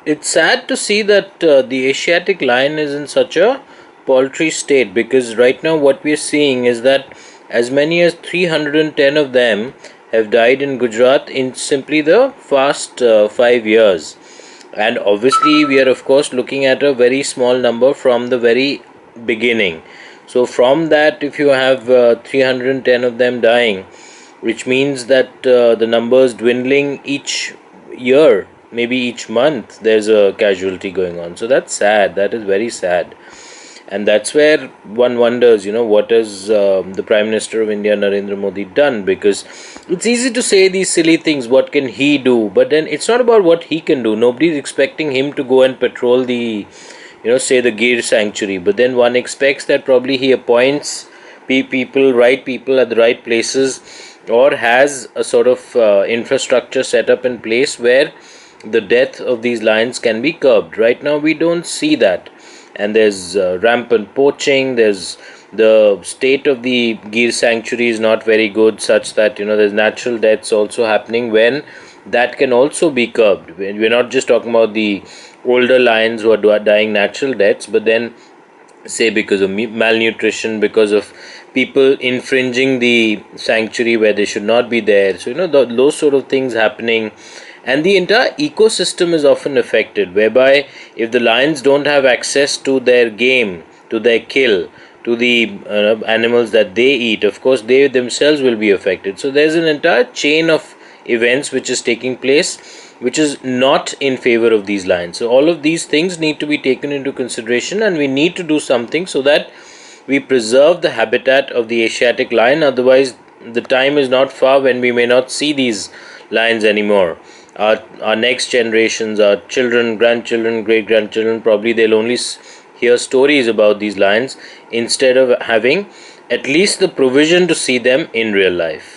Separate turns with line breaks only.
It's sad to see that the Asiatic lion is in such a paltry state, because right now what we are seeing is that as many as 310 of them have died in Gujarat in simply the past 5 years. And obviously, we are of course looking at a very small number from the very beginning. So, from that, if you have 310 of them dying, which means that the numbers dwindling each year, maybe each month, there's a casualty going on. So that's sad. That is very sad. And that's where one wonders, what has the Prime Minister of India, Narendra Modi, done? Because it's easy to say these silly things, what can he do? But then it's not about what he can do. Nobody's expecting him to go and patrol the, say the Gir Sanctuary. But then one expects that probably he appoints right people at the right places, or has a sort of infrastructure set up in place where the death of these lions can be curbed. Right now, we don't see that, and there's rampant poaching. There's the state of the Gir Sanctuary is not very good, such that there's natural deaths also happening when that can also be curbed. We're not just talking about the older lions who are dying natural deaths, but then say because of malnutrition, because of people infringing the sanctuary where they should not be there. So those sort of things happening, and the entire ecosystem is often affected, whereby if the lions don't have access to their game, to their kill, to the animals that they eat, of course they themselves will be affected. So there's an entire chain of events which is taking place, which is not in favor of these lions. So all of these things need to be taken into consideration, and we need to do something so that we preserve the habitat of the Asiatic lion. Otherwise, the time is not far when we may not see these lions anymore. Our next generations, our children, grandchildren, great grandchildren, probably they'll only hear stories about these lions instead of having at least the provision to see them in real life.